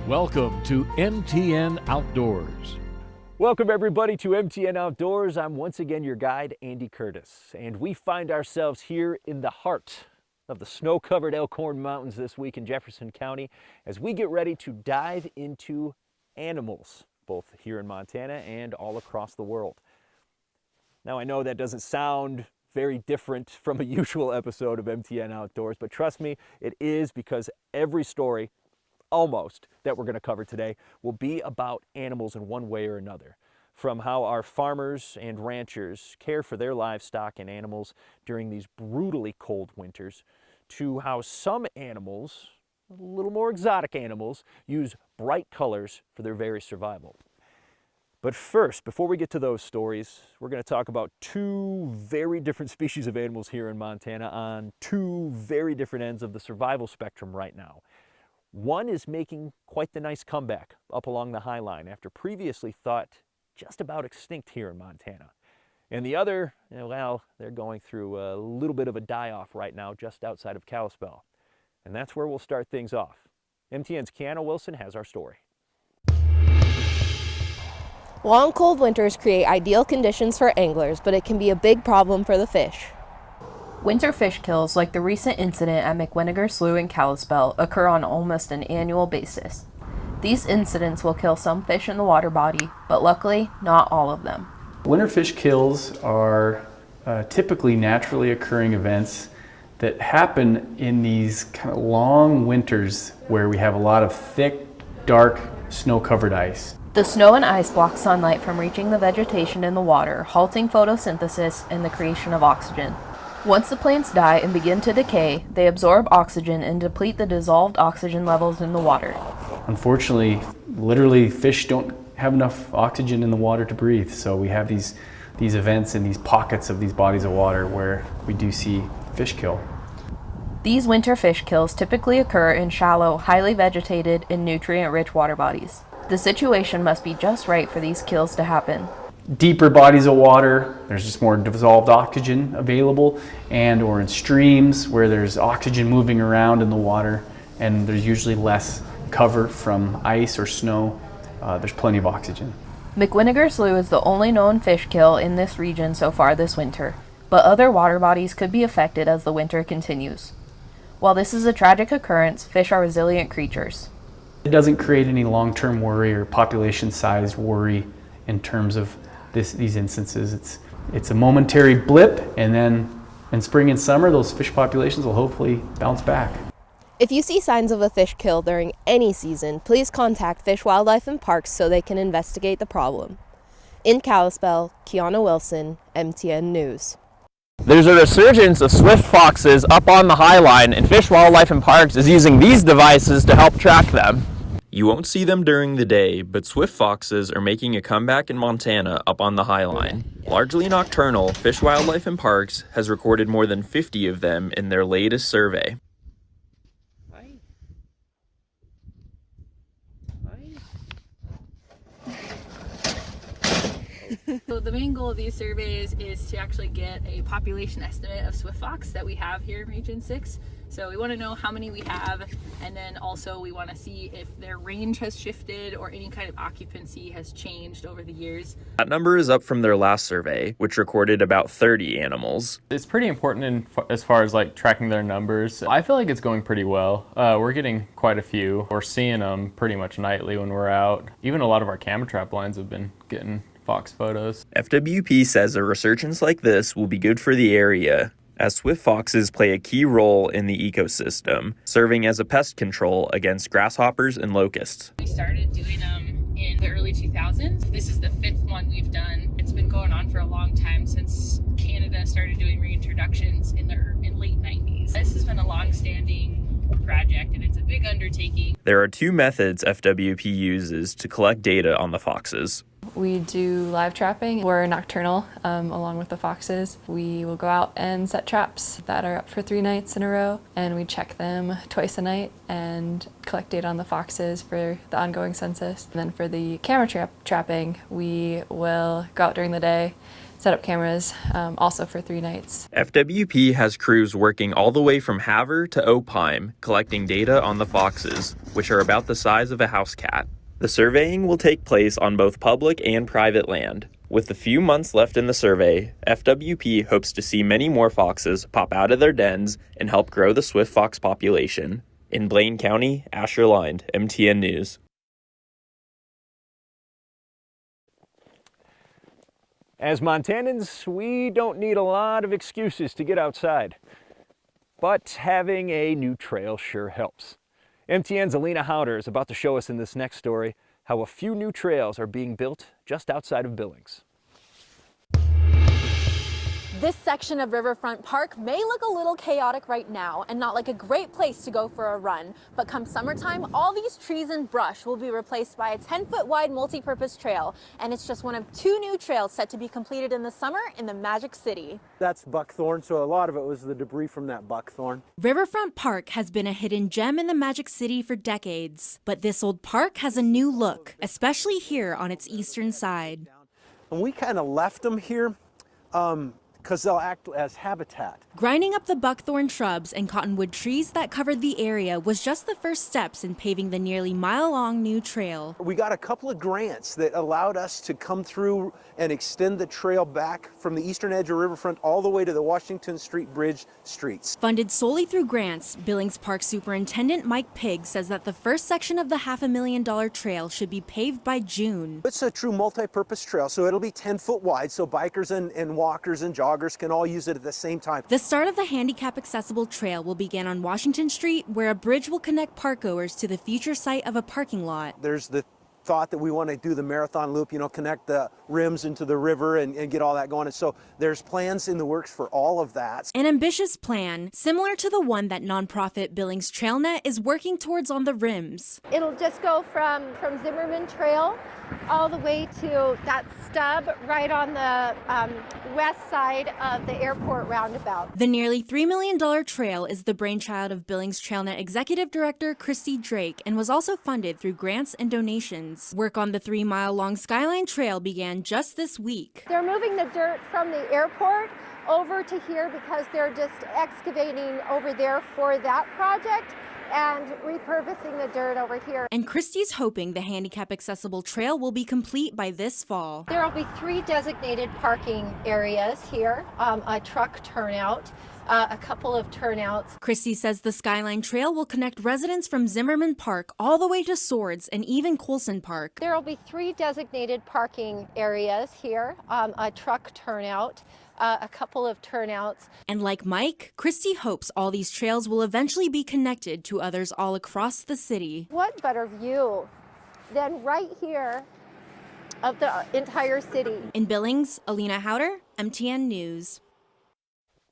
Welcome to MTN Outdoors. Welcome everybody to MTN Outdoors. I'm once again your guide, Andy Curtis, and we find ourselves here in the heart of the snow-covered Elkhorn Mountains this week in Jefferson County as we get ready to dive into animals, both here in Montana and all across the world. Now I know that doesn't sound very different from a usual episode of MTN Outdoors, but trust me, it is, because every story almost that we're going to cover today will be about animals in one way or another. From how our farmers and ranchers care for their livestock and animals during these brutally cold winters, to how some animals, a little more exotic animals, use bright colors for their very survival. But first, before we get to those stories, we're going to talk about two very different species of animals here in Montana on two very different ends of the survival spectrum right now. One is making quite the nice comeback up along the High Line after previously thought just about extinct here in Montana. And the other, well, they're going through a little bit of a die-off right now just outside of Kalispell. And that's where we'll start things off. MTN's Kiana Wilson has our story. Long cold winters create ideal conditions for anglers, but it can be a big problem for the fish. Winter fish kills, like the recent incident at McWhiniger Slough in Kalispell, occur on almost an annual basis. These incidents will kill some fish in the water body, but luckily, not all of them. Winter fish kills are typically naturally occurring events that happen in these kind of long winters where we have a lot of thick, dark, snow-covered ice. The snow and ice block sunlight from reaching the vegetation in the water, halting photosynthesis and the creation of oxygen. Once the plants die and begin to decay, they absorb oxygen and deplete the dissolved oxygen levels in the water. Unfortunately, literally, fish don't have enough oxygen in the water to breathe, so we have these events in these pockets of these bodies of water where we do see fish kill. These winter fish kills typically occur in shallow, highly vegetated, and nutrient-rich water bodies. The situation must be just right for these kills to happen. Deeper bodies of water, there's just more dissolved oxygen available, or in streams where there's oxygen moving around in the water and there's usually less cover from ice or snow, there's plenty of oxygen. McWhiniger Slough is the only known fish kill in this region so far this winter, but other water bodies could be affected as the winter continues. While this is a tragic occurrence, fish are resilient creatures. It doesn't create any long-term worry or population-sized worry in terms of these instances. It's a momentary blip, and then in spring and summer those fish populations will hopefully bounce back. If you see signs of a fish kill during any season, please contact Fish, Wildlife, and Parks so they can investigate the problem. In Kalispell, Kiana Wilson, MTN News. There's a resurgence of swift foxes up on the High Line, and Fish, Wildlife, and Parks is using these devices to help track them. You won't see them during the day, but swift foxes are making a comeback in Montana up on the High Line. Largely nocturnal, Fish, Wildlife, and Parks has recorded more than 50 of them in their latest survey. So the main goal of these surveys is to actually get a population estimate of swift fox that we have here in Region 6. So we want to know how many we have, and then also we want to see if their range has shifted or any kind of occupancy has changed over the years. That number is up from their last survey, which recorded about 30 animals. It's pretty important as far as like tracking their numbers. I feel like it's going pretty well. We're getting quite a few. We're seeing them pretty much nightly when we're out. Even a lot of our camera trap lines have been getting fox photos. FWP says a resurgence like this will be good for the area, as swift foxes play a key role in the ecosystem, serving as a pest control against grasshoppers and locusts. We started doing them in the early 2000s. This is the 5th one we've done. It's been going on for a long time, since Canada started doing reintroductions in late 90s. This has been a long-standing project, and it's a big undertaking. There are two methods FWP uses to collect data on the foxes. We do live trapping. We're nocturnal along with the foxes. We will go out and set traps that are up for 3 nights in a row, and we check them twice a night and collect data on the foxes for the ongoing census. And then for the camera trapping, we will go out during the day set up cameras, also for 3 nights. FWP has crews working all the way from Havre to Opheim, collecting data on the foxes, which are about the size of a house cat. The surveying will take place on both public and private land. With a few months left in the survey, FWP hopes to see many more foxes pop out of their dens and help grow the swift fox population. In Blaine County, Asher Lind, MTN News. As Montanans, we don't need a lot of excuses to get outside, but having a new trail sure helps. MTN's Alina Howder is about to show us in this next story how a few new trails are being built just outside of Billings. This section of Riverfront Park may look a little chaotic right now and not like a great place to go for a run, but come summertime, all these trees and brush will be replaced by a 10-foot wide multi-purpose trail, and it's just one of 2 new trails set to be completed in the summer in the Magic City. That's buckthorn, so a lot of it was the debris from that buckthorn. Riverfront Park has been a hidden gem in the Magic City for decades, but this old park has a new look, especially here on its eastern side. And we kind of left them here because they'll act as habitat. Grinding up the buckthorn shrubs and cottonwood trees that covered the area was just the first steps in paving the nearly mile-long new trail. We got a couple of grants that allowed us to come through and extend the trail back from the eastern edge of Riverfront all the way to the Washington Street Bridge streets. Funded solely through grants, Billings Park Superintendent Mike Pigg says that the first section of the $500,000 trail should be paved by June. It's a true multi-purpose trail, so it'll be 10 foot wide, so bikers and walkers and joggers can all use it at the same time. The start of the handicap-accessible trail will begin on Washington Street, where a bridge will connect parkgoers to the future site of a parking lot. There's the thought that we want to do the marathon loop, connect the rims into the river and get all that going. And so there's plans in the works for all of that. An ambitious plan, similar to the one that nonprofit Billings TrailNet is working towards on the rims. It'll just go from Zimmerman Trail all the way to that stub right on the west side of the airport roundabout. The nearly $3 million trail is the brainchild of Billings TrailNet Executive Director Christy Drake and was also funded through grants and donations. Work on the 3-mile-long Skyline Trail began just this week. They're moving the dirt from the airport over to here because they're just excavating over there for that project and repurposing the dirt over here. And Christy's hoping the handicap-accessible trail will be complete by this fall. There will be 3 designated parking areas here, a truck turnout, a couple of turnouts. Christy says the Skyline Trail will connect residents from Zimmerman Park all the way to Swords and even Colson Park. There will be 3 designated parking areas here, a truck turnout, a couple of turnouts. And like Mike, Christy hopes all these trails will eventually be connected to others all across the city. What better view than right here of the entire city? In Billings, Alina Howder, MTN News.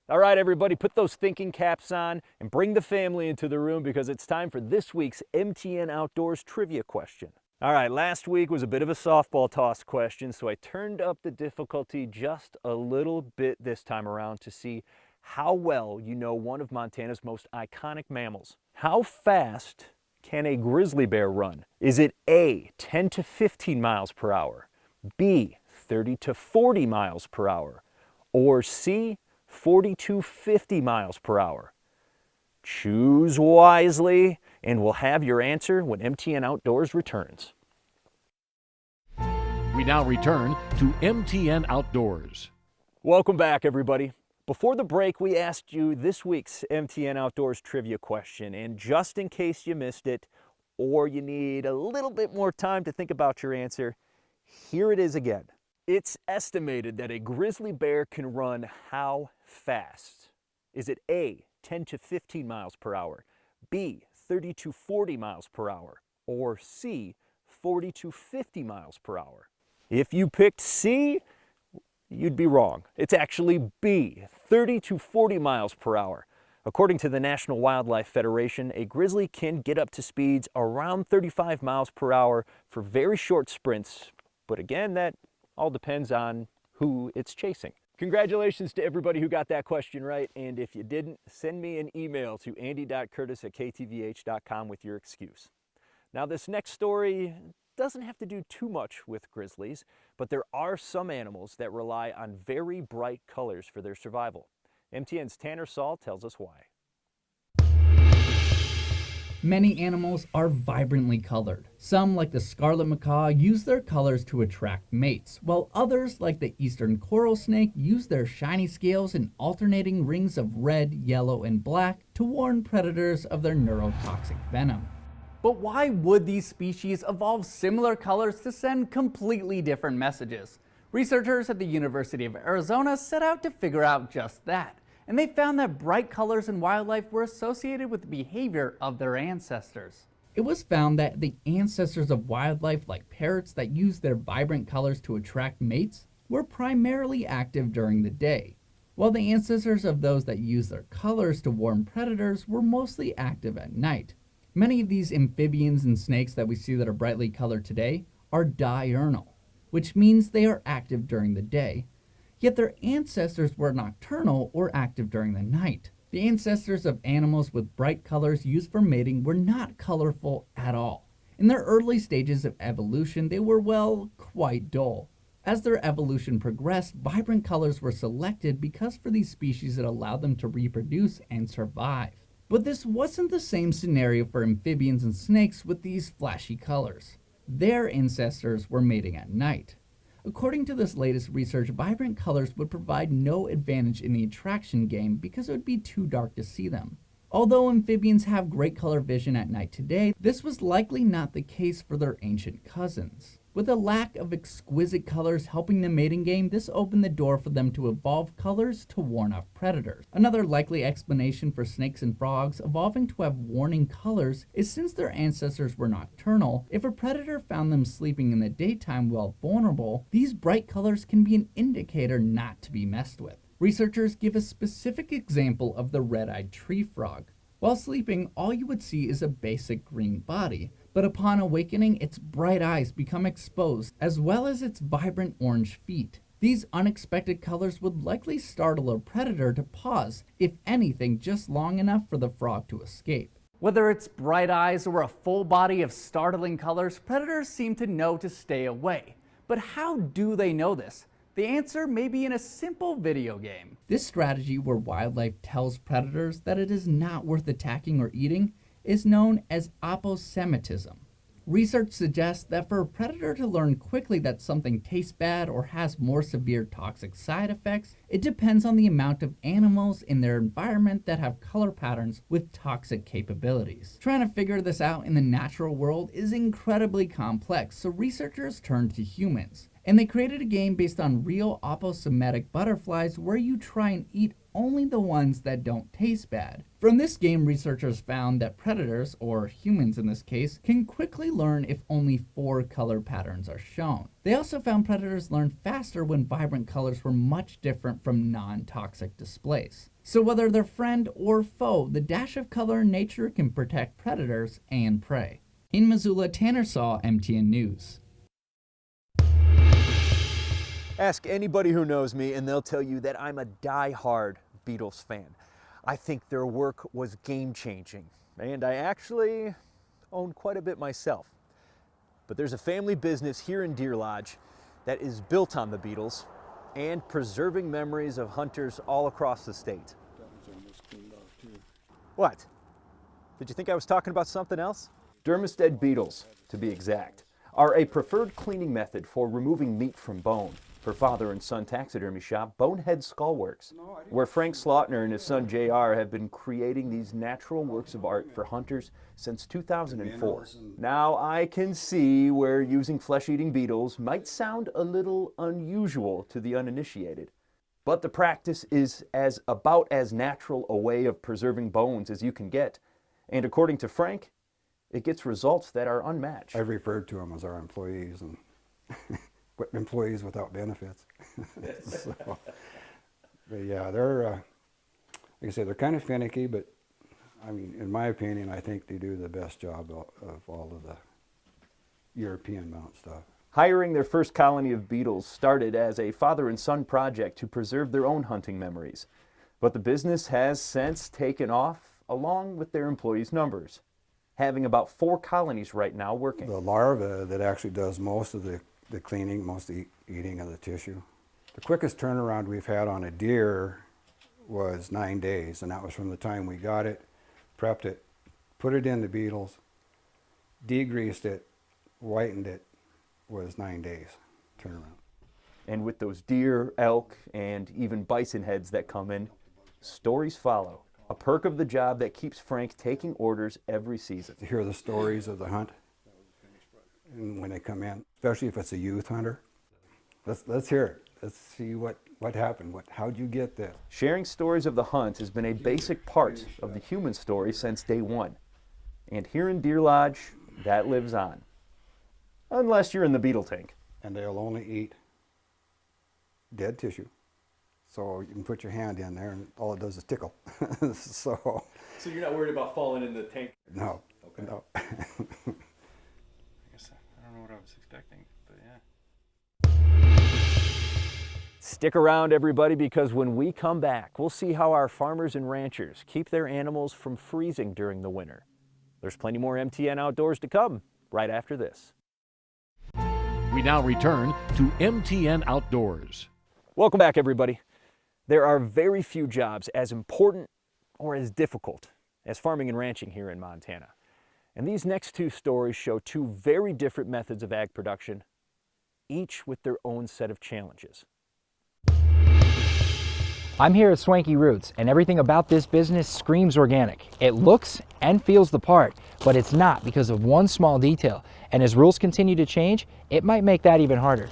All right, everybody, put those thinking caps on and bring the family into the room because it's time for this week's MTN Outdoors trivia question. All right, last week was a bit of a softball toss question, so I turned up the difficulty just a little bit this time around to see how well you know one of Montana's most iconic mammals. How fast can a grizzly bear run? Is it A, 10 to 15 miles per hour, B, 30 to 40 miles per hour, or C, 40 to 50 miles per hour? Choose wisely, and we'll have your answer when MTN Outdoors returns. We now return to MTN Outdoors. Welcome back, everybody. Before the break, we asked you this week's MTN Outdoors trivia question, and just in case you missed it, or you need a little bit more time to think about your answer, here it is again. It's estimated that a grizzly bear can run how fast? Is it A, 10 to 15 miles per hour, B, 30 to 40 miles per hour, or C, 40 to 50 miles per hour? If you picked C, you'd be wrong. It's actually B, 30 to 40 miles per hour. According to the National Wildlife Federation, a grizzly can get up to speeds around 35 miles per hour for very short sprints, but again, that all depends on who it's chasing. Congratulations to everybody who got that question right, and if you didn't, send me an email to andy.curtis@ktvh.com with your excuse. Now this next story doesn't have to do too much with grizzlies, but there are some animals that rely on very bright colors for their survival. MTN's Tanner Saul tells us why. Many animals are vibrantly colored. Some, like the scarlet macaw, use their colors to attract mates, while others, like the eastern coral snake, use their shiny scales and alternating rings of red, yellow, and black to warn predators of their neurotoxic venom. But why would these species evolve similar colors to send completely different messages? Researchers at the University of Arizona set out to figure out just that. And they found that bright colors in wildlife were associated with the behavior of their ancestors. It was found that the ancestors of wildlife, like parrots that use their vibrant colors to attract mates, were primarily active during the day, while the ancestors of those that use their colors to warn predators were mostly active at night. Many of these amphibians and snakes that we see that are brightly colored today are diurnal, which means they are active during the day. Yet their ancestors were nocturnal or active during the night. The ancestors of animals with bright colors used for mating were not colorful at all. In their early stages of evolution, they were, well, quite dull. As their evolution progressed, vibrant colors were selected because for these species it allowed them to reproduce and survive. But this wasn't the same scenario for amphibians and snakes with these flashy colors. Their ancestors were mating at night. According to this latest research, vibrant colors would provide no advantage in the attraction game because it would be too dark to see them. Although amphibians have great color vision at night today, this was likely not the case for their ancient cousins. With a lack of exquisite colors helping the mating game, this opened the door for them to evolve colors to warn off predators. Another likely explanation for snakes and frogs evolving to have warning colors is since their ancestors were nocturnal, if a predator found them sleeping in the daytime while vulnerable, these bright colors can be an indicator not to be messed with. Researchers give a specific example of the red-eyed tree frog. While sleeping, all you would see is a basic green body, but upon awakening, its bright eyes become exposed, as well as its vibrant orange feet. These unexpected colors would likely startle a predator to pause, if anything, just long enough for the frog to escape. Whether it's bright eyes or a full body of startling colors, predators seem to know to stay away. But how do they know this? The answer may be in a simple video game. This strategy, where wildlife tells predators that it is not worth attacking or eating, is known as aposematism. Research suggests that for a predator to learn quickly that something tastes bad or has more severe toxic side effects, it depends on the amount of animals in their environment that have color patterns with toxic capabilities. Trying to figure this out in the natural world is incredibly complex, so researchers turned to humans. And they created a game based on real aposematic butterflies where you try and eat only the ones that don't taste bad. From this game, researchers found that predators, or humans in this case, can quickly learn if only 4 color patterns are shown. They also found predators learn faster when vibrant colors were much different from non-toxic displays. So whether they're friend or foe, the dash of color in nature can protect predators and prey. In Missoula, Tanner Saw, MTN News. Ask anybody who knows me and they'll tell you that I'm a die-hard Beatles fan. I think their work was game-changing, and I actually own quite a bit myself. But there's a family business here in Deer Lodge that is built on the Beatles and preserving memories of hunters all across the state. What? Did you think I was talking about something else? Dermistead beetles, to be exact, are a preferred cleaning method for removing meat from bone. For father and son taxidermy shop, Bonehead Skullworks, where Frank Slaughtner and his son JR have been creating these natural works of art for hunters since 2004. Now I can see where using flesh-eating beetles might sound a little unusual to the uninitiated, but the practice is about as natural a way of preserving bones as you can get, and according to Frank, it gets results that are unmatched. I've referred to them as our employees and employees without benefits. So, but yeah, they're, like I say, they're kind of finicky, but I mean, in my opinion, I think they do the best job of all of the European mount stuff. Hiring their first colony of beetles started as a father and son project to preserve their own hunting memories. But the business has since taken off along with their employees' numbers. having about 4 colonies right now working. The larva that actually does most of the cleaning, most of the eating of the tissue. The quickest turnaround we've had on a deer was 9 days, and that was from the time we got it, prepped it, put it in the beetles, degreased it, whitened it, was 9 days turnaround. And with those deer, elk, and even bison heads that come in, stories follow. A perk of the job that keeps Frank taking orders every season. To hear the stories of the hunt and when they come in, especially if it's a youth hunter. Let's hear it. Let's see what happened. How'd you get this? Sharing stories of the hunt has been a basic part of the human story since day one. And here in Deer Lodge, that lives on. Unless you're in the beetle tank. And they'll only eat dead tissue. So you can put your hand in there and all it does is tickle. So you're not worried about falling in the tank? No. Okay. No. I guess I don't know what I was expecting, but yeah. Stick around, everybody, because when we come back, we'll see how our farmers and ranchers keep their animals from freezing during the winter. There's plenty more MTN Outdoors to come right after this. We now return to MTN Outdoors. Welcome back, everybody. There are very few jobs as important or as difficult as farming and ranching here in Montana. And these next 2 stories show 2 very different methods of ag production, each with their own set of challenges. I'm here at Swanky Roots, and everything about this business screams organic. It looks and feels the part, but it's not because of one small detail. And as rules continue to change, it might make that even harder.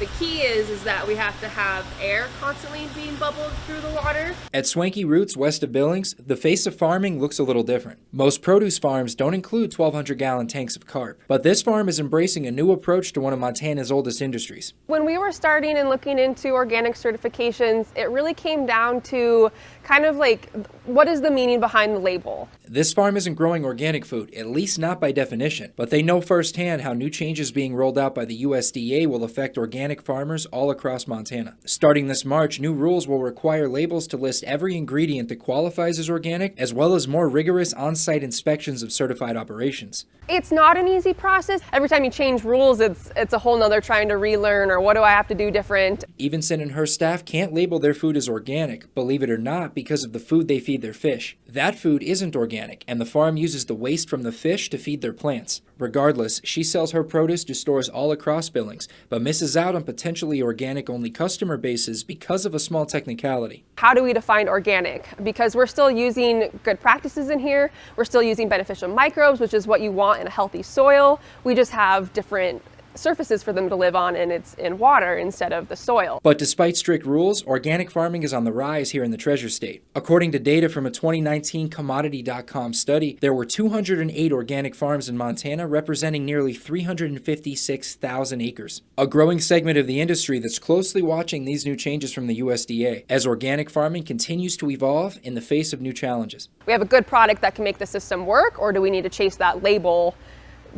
The key is that we have to have air constantly being bubbled through the water. At Swanky Roots west of Billings, the face of farming looks a little different. Most produce farms don't include 1,200-gallon tanks of carp, but this farm is embracing a new approach to one of Montana's oldest industries. When we were starting and looking into organic certifications, it really came down to kind of like, what is the meaning behind the label? This farm isn't growing organic food, at least not by definition, but they know firsthand how new changes being rolled out by the USDA will affect organic farmers all across Montana. Starting this March, new rules will require labels to list every ingredient that qualifies as organic, as well as more rigorous on-site inspections of certified operations. It's not an easy process. Every time you change rules, it's a whole nother trying to relearn, or what do I have to do different? Evenson and her staff can't label their food as organic, believe it or not, because of the food they feed their fish. That food isn't organic, and the farm uses the waste from the fish to feed their plants. Regardless, she sells her produce to stores all across Billings, but misses out on potentially organic-only customer bases because of a small technicality. How do we define organic? Because we're still using good practices in here. We're still using beneficial microbes, which is what you want in a healthy soil. We just have different surfaces for them to live on, and it's in water instead of the soil. But despite strict rules, organic farming is on the rise here in the Treasure State. According to data from a 2019 Commodity.com study, there were 208 organic farms in Montana, representing nearly 356,000 acres. A growing segment of the industry that's closely watching these new changes from the USDA, as organic farming continues to evolve in the face of new challenges. We have a good product that can make the system work, or do we need to chase that label?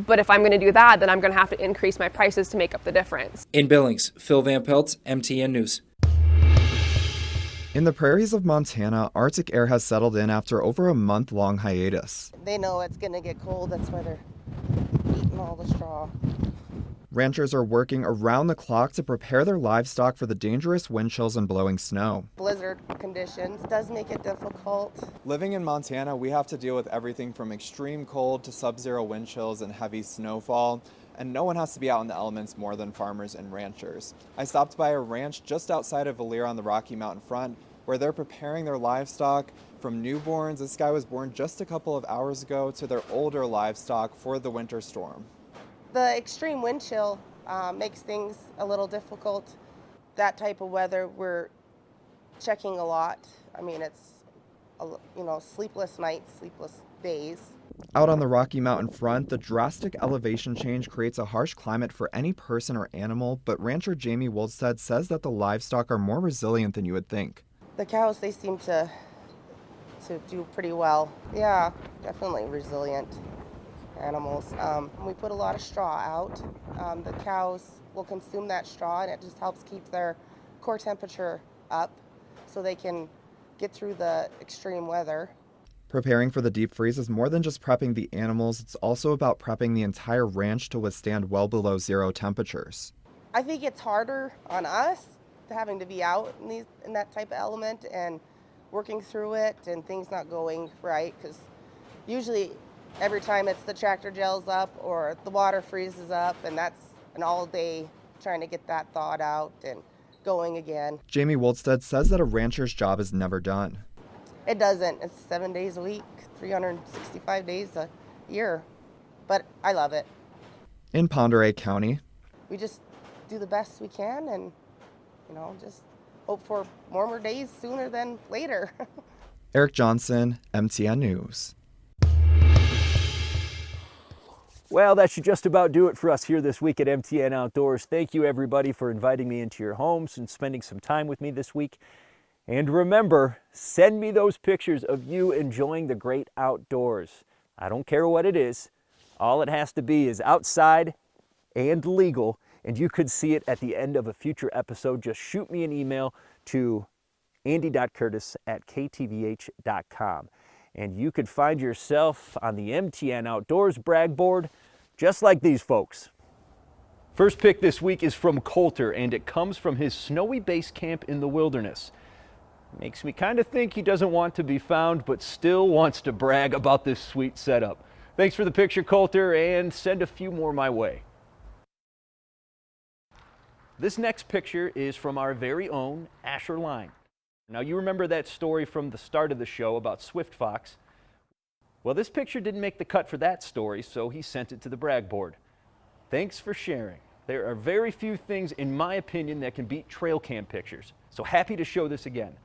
But if I'm going to do that, then I'm going to have to increase my prices to make up the difference. In Billings, Phil Van Pelt, MTN News. In the prairies of Montana, Arctic air has settled in after over a month-long hiatus. They know it's going to get cold, that's why they're eating all the straw. Ranchers are working around the clock to prepare their livestock for the dangerous wind chills and blowing snow. Blizzard conditions does make it difficult. Living in Montana, we have to deal with everything from extreme cold to sub-zero wind chills and heavy snowfall, and no one has to be out in the elements more than farmers and ranchers. I stopped by a ranch just outside of Valier on the Rocky Mountain front, where they're preparing their livestock from newborns. This guy was born just a couple of hours ago, to their older livestock for the winter storm. The extreme wind chill makes things a little difficult. That type of weather, we're checking a lot. I mean, it's, sleepless nights, sleepless days. Out on the Rocky Mountain front, the drastic elevation change creates a harsh climate for any person or animal, but rancher Jamie Woldstead says that the livestock are more resilient than you would think. The cows, they seem to do pretty well. Yeah, definitely resilient animals. We put a lot of straw out. The cows will consume that straw, and it just helps keep their core temperature up so they can get through the extreme weather. Preparing for the deep freeze is more than just prepping the animals, it's also about prepping the entire ranch to withstand well below 0 temperatures. I think it's harder on us having to be out in that type of element and working through it and things not going right, because usually every time it's the tractor gels up or the water freezes up, and that's an all day trying to get that thawed out and going again. Jamie Woldstead says that a rancher's job is never done. It doesn't. It's 7 days a week, 365 days a year, but I love it. In Pend Oreille County, We just do the best we can and, just hope for warmer days sooner than later. Eric Johnson, MTN News. Well, that should just about do it for us here this week at MTN Outdoors. Thank you, everybody, for inviting me into your homes and spending some time with me this week. And remember, send me those pictures of you enjoying the great outdoors. I don't care what it is. All it has to be is outside and legal, and you could see it at the end of a future episode. Just shoot me an email to andy.curtis@ktvh.com. And you could find yourself on the MTN Outdoors brag board, just like these folks. First pick this week is from Coulter, and it comes from his snowy base camp in the wilderness. Makes me kind of think he doesn't want to be found, but still wants to brag about this sweet setup. Thanks for the picture, Coulter, and send a few more my way. This next picture is from our very own Asher Line. Now, you remember that story from the start of the show about Swift Fox? Well, this picture didn't make the cut for that story, so he sent it to the brag board. Thanks for sharing. There are very few things, in my opinion, that can beat trail cam pictures, so happy to show this again.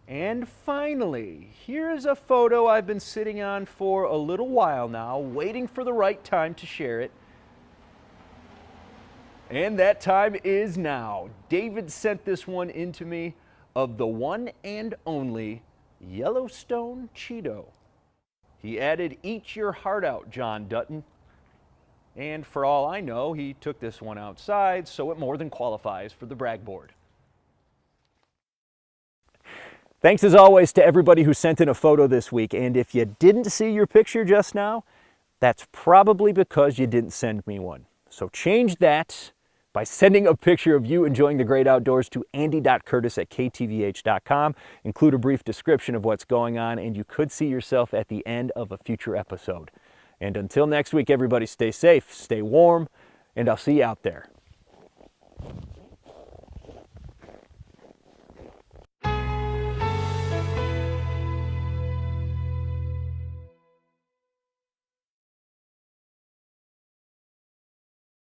And finally, here's a photo I've been sitting on for a little while now, waiting for the right time to share it. And that time is now. David sent this one in to me of the one and only Yellowstone Cheeto. He added, "Eat your heart out, John Dutton." And for all I know, he took this one outside, so it more than qualifies for the brag board. Thanks as always to everybody who sent in a photo this week. And if you didn't see your picture just now, that's probably because you didn't send me one. So change that by sending a picture of you enjoying the great outdoors to andy.curtis@ktvh.com. Include a brief description of what's going on, and you could see yourself at the end of a future episode. And until next week, everybody stay safe, stay warm, and I'll see you out there.